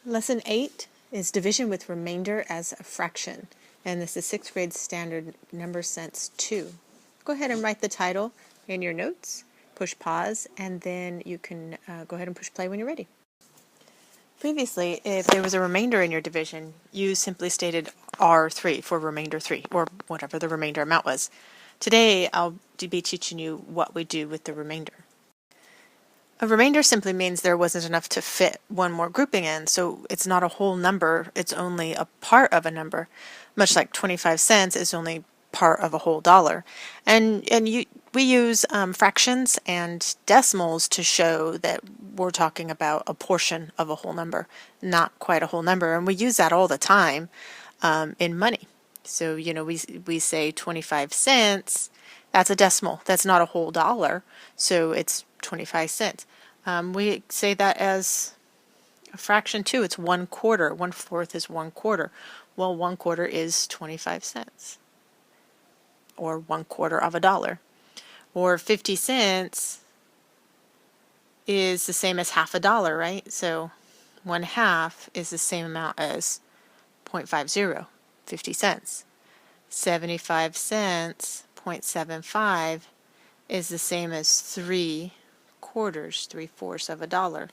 Lesson 8 is division with remainder as a fraction, and this is 6th grade standard number sense 2. Go ahead and write the title in your notes, push pause, and then you can go ahead and push play when you're ready. Previously, if there was a remainder in your division, you simply stated R3 for remainder 3, or whatever the remainder amount was. Today, I'll be teaching you what we do with the remainder. A remainder simply means there wasn't enough to fit one more grouping in, so it's not a whole number, it's only a part of a number, much like 25 cents is only part of a whole dollar. And we use fractions and decimals to show that we're talking about a portion of a whole number, not quite a whole number, and we use that all the time in money. So, we say 25 cents, that's a decimal, that's not a whole dollar, so it's 25 cents. We say that as a fraction too. It's 1/4. 1/4 is 1/4. Well, 1/4 is 25 cents, or 1/4 of a dollar. Or 50 cents is the same as half a dollar, right? So 1/2 is the same amount as 0.50, 50 cents. 75 cents, 0.75, is the same as 3/4, 3/4 of a dollar.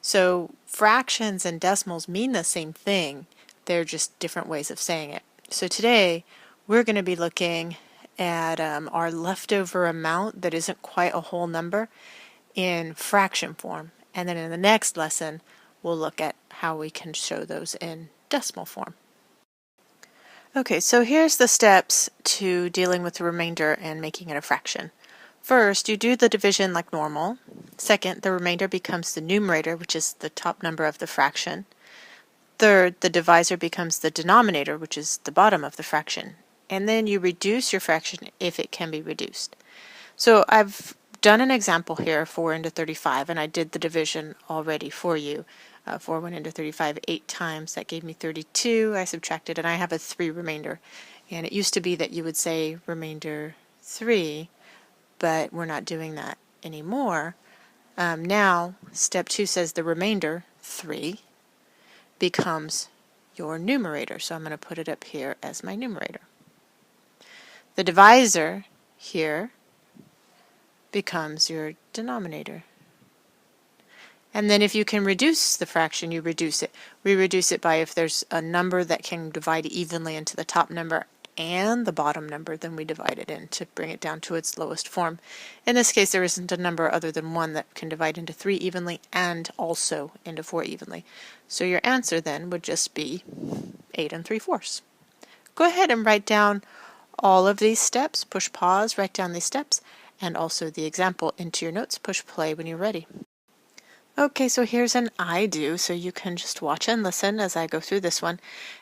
So fractions and decimals mean the same thing, they're just different ways of saying it. So today we're going to be looking at our leftover amount that isn't quite a whole number in fraction form, and then in the next lesson we'll look at how we can show those in decimal form. Okay, so here's the steps to dealing with the remainder and making it a fraction. First, you do the division like normal. Second, the remainder becomes the numerator, which is the top number of the fraction. Third, the divisor becomes the denominator, which is the bottom of the fraction. And then you reduce your fraction if it can be reduced. So I've done an example here, 4 into 35, and I did the division already for you. 4 went into 35 8 times. That gave me 32. I subtracted, and I have a 3 remainder. And it used to be that you would say remainder 3, but we're not doing that anymore. Now, step 2 says the remainder, 3, becomes your numerator. So I'm going to put it up here as my numerator. The divisor here becomes your denominator. And then if you can reduce the fraction, you reduce it. We reduce it by if there's a number that can divide evenly into the top number and the bottom number, then we divide it in to bring it down to its lowest form. In this case, there isn't a number other than 1 that can divide into 3 evenly and also into 4 evenly. So your answer then would just be 8 3/4. Go ahead and write down all of these steps. Push pause, write down these steps, and also the example into your notes. Push play when you're ready. Okay, so here's an I do, so you can just watch and listen as I go through this one.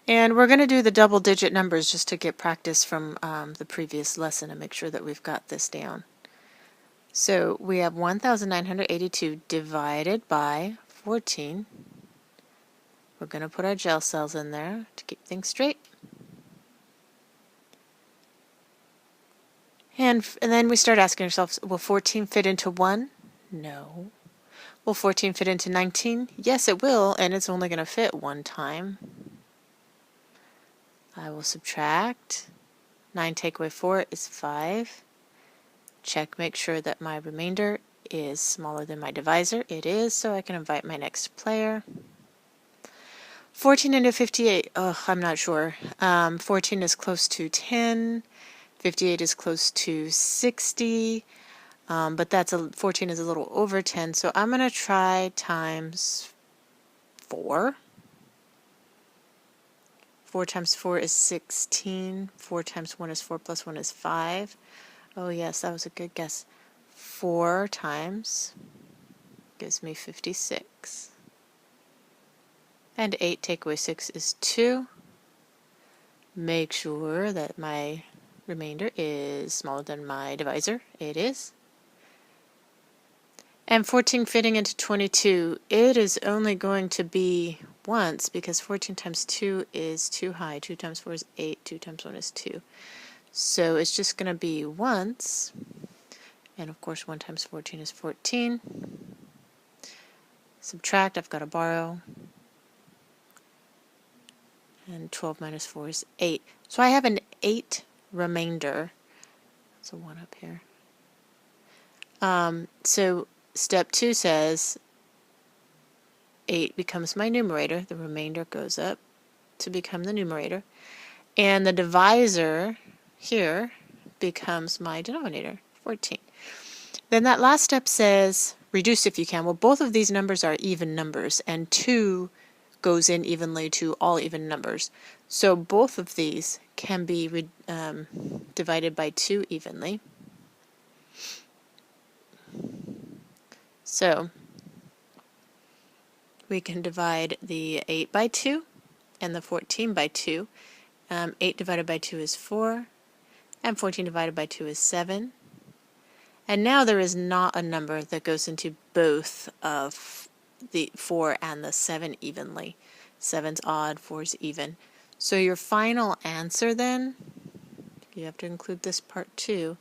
And we're going to do the double-digit numbers just to get practice from the previous lesson and make sure that we've got this down. So we have 1,982 divided by 14. We're going to put our gel cells in there to keep things straight. And then we start asking ourselves, will 14 fit into 1? No. Will 14 fit into 19? Yes, it will, and it's only going to fit one time. I will subtract. 9 take away 4 is 5. Check, make sure that my remainder is smaller than my divisor. It is, so I can invite my next player. 14 into 58. I'm not sure. 14 is close to 10. 58 is close to 60. But 14 is a little over 10, so I'm going to try times 4. 4 times 4 is 16. 4 times 1 is 4 plus 1 is 5. Oh yes, that was a good guess. 4 times gives me 56. And 8 take away 6 is 2. Make sure that my remainder is smaller than my divisor. It is. And 14 fitting into 22, it is only going to be once because 14 times 2 is too high. 2 times 4 is 8. 2 times 1 is 2. So it's just going to be once. And of course 1 times 14 is 14. Subtract, I've got to borrow. And 12 minus 4 is 8. So I have an 8 remainder. That's a 1 up here. So step 2 says 8 becomes my numerator. The remainder goes up to become the numerator. And the divisor here becomes my denominator, 14. Then that last step says reduce if you can. Well, both of these numbers are even numbers, and 2 goes in evenly to all even numbers. So both of these can be divided by 2 evenly. So we can divide the 8 by 2 and the 14 by 2. 8 divided by 2 is 4, and 14 divided by 2 is 7. And now there is not a number that goes into both of the 4 and the 7 evenly. 7's odd, 4's even. So your final answer then, you have to include this part too,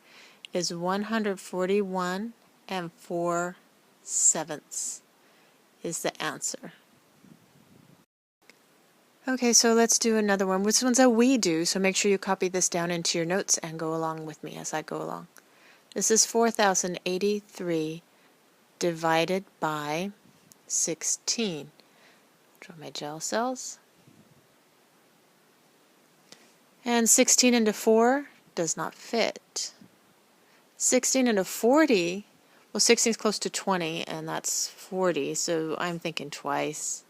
is 141 and 4/7 is the answer. Okay, so let's do another one. This one's a we do, so make sure you copy this down into your notes and go along with me as I go along. This is 4,083 divided by 16. Draw my gel cells. And 16 into 4 does not fit. 16 into 40, well 16 is close to 20 and that's 40, so I'm thinking twice.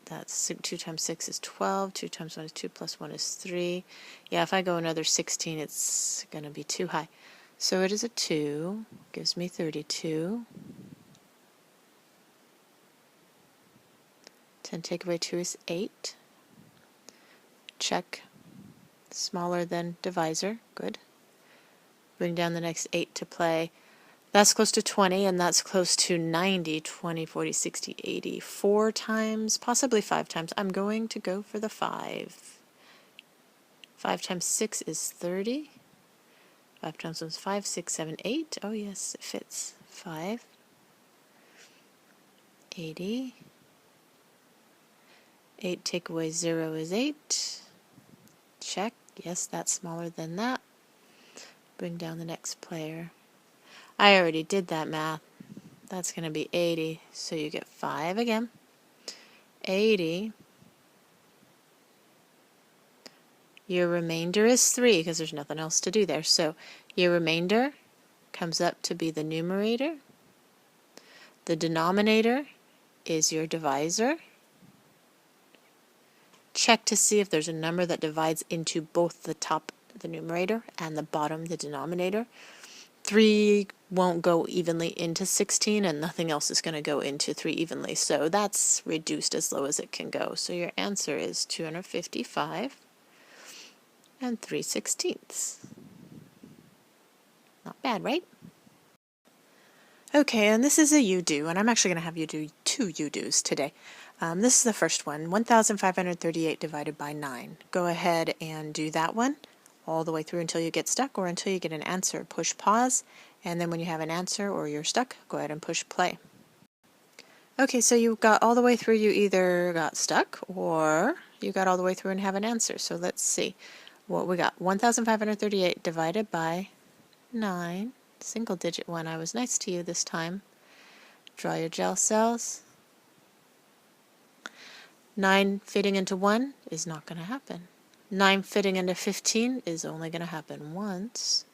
That's 2 times 6 is 12, 2 times 1 is 2, plus 1 is 3. Yeah, if I go another 16, it's going to be too high. So it is a 2, gives me 32. 10 take away 2 is 8. Check. Smaller than divisor. Good. Bring down the next 8 to play. That's close to 20, and that's close to 90, 20, 40, 60, 80. 4 times, possibly 5 times. I'm going to go for the 5. 5 times 6 is 30. 5 times 1 is 5, 6, 7, 8. Oh yes, it fits. 5. 80. 8 take away 0 is 8. Check. Yes, that's smaller than that. Bring down the next player. I already did that math. That's going to be 80, so you get 5 again. 80. Your remainder is 3 because there's nothing else to do there. So your remainder comes up to be the numerator. The denominator is your divisor. Check to see if there's a number that divides into both the top, the numerator, and the bottom, the denominator. 3 won't go evenly into 16, and nothing else is going to go into 3 evenly. So that's reduced as low as it can go. So your answer is 255 and 3/16. Not bad, right? Okay, and this is a you do, and I'm actually going to have you do 2 you do's today. This is the first one, 1,538 divided by 9. Go ahead and do that one all the way through until you get stuck or until you get an answer. Push pause, and then when you have an answer or you're stuck, go ahead and push play. Okay, so you got all the way through, you either got stuck or you got all the way through and have an answer. So let's see what we got. 1,538 divided by 9. Single digit one. I was nice to you this time. Draw your gel cells. 9 fitting into 1 is not going to happen. 9 fitting into 15 is only going to happen once.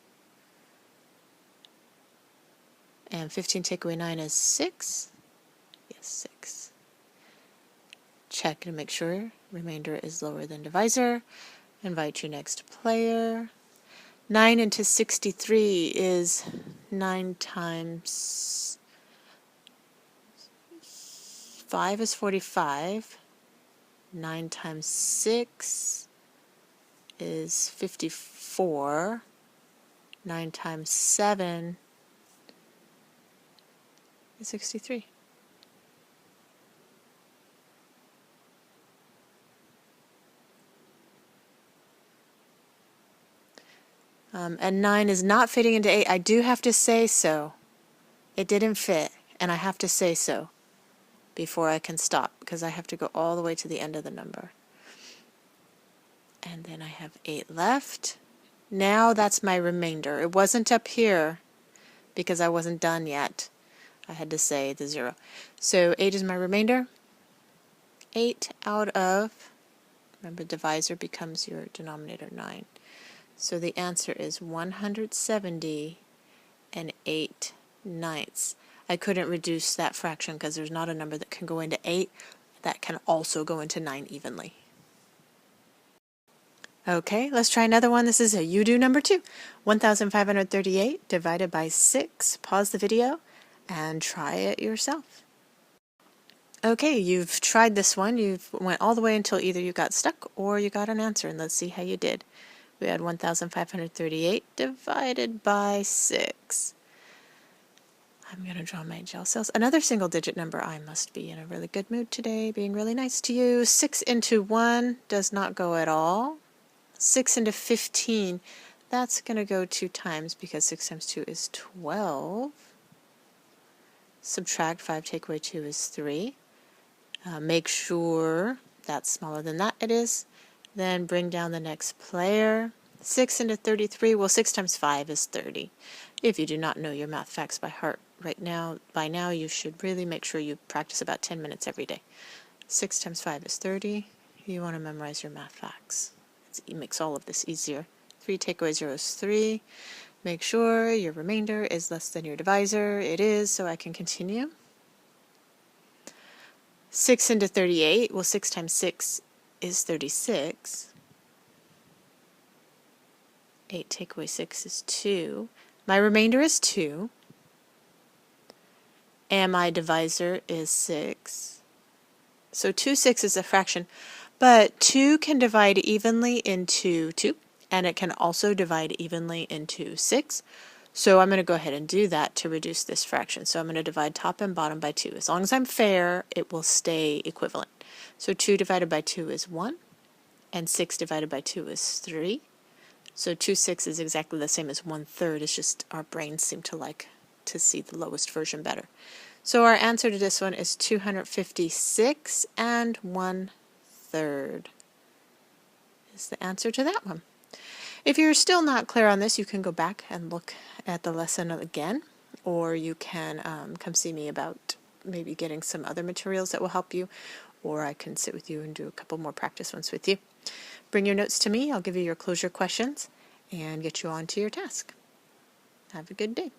And 15 take away 9 is 6. Yes, 6. Check to make sure remainder is lower than divisor. Invite your next player. 9 into 63 is 9 times 5 is 45. 9 times 6 is 54. 9 times 7 is 63. And 9 is not fitting into 8. I do have to say so. It didn't fit, and I have to say so. before I can stop, because I have to go all the way to the end of the number. And then I have 8 left. Now that's my remainder. It wasn't up here because I wasn't done yet. I had to say the 0. So 8 is my remainder. 8 out of, remember divisor becomes your denominator 9. So the answer is 170 and 8/9. I couldn't reduce that fraction because there's not a number that can go into 8 that can also go into 9 evenly. Okay, let's try another one. This is a you do number 2. 1,538 divided by 6. Pause the video and try it yourself. Okay, you've tried this one. You've went all the way until either you got stuck or you got an answer, and let's see how you did. We had 1,538 divided by 6. I'm going to draw my gel cells. Another single digit number. I must be in a really good mood today, being really nice to you. 6 into 1 does not go at all. 6 into 15, that's going to go 2 times because 6 times 2 is 12. Subtract 5, take away 2 is 3. Make sure that's smaller than that it is. Then bring down the next player. 6 into 33, well 6 times 5 is 30. If you do not know your math facts by heart by now you should really make sure you practice about 10 minutes every day. 6 times 5 is 30. You want to memorize your math facts. It makes all of this easier. 3 take away 0 is 3. Make sure your remainder is less than your divisor. It is, so I can continue. 6 into 38, well 6 times 6 is 36. 8 take away 6 is 2. My remainder is 2. And my divisor is 6. So 2 6 is a fraction, but 2 can divide evenly into 2, and it can also divide evenly into 6. So I'm going to go ahead and do that to reduce this fraction. So I'm going to divide top and bottom by 2. As long as I'm fair, it will stay equivalent. So 2 divided by 2 is 1, and 6 divided by 2 is 3. So 2 6 is exactly the same as 1/3. It's just our brains seem to like to see the lowest version better. So our answer to this one is 256 and 1/3 is the answer to that one. If you're still not clear on this, you can go back and look at the lesson again, or you can come see me about maybe getting some other materials that will help you, or I can sit with you and do a couple more practice ones with you. Bring your notes to me. I'll give you your closure questions and get you on to your task. Have a good day.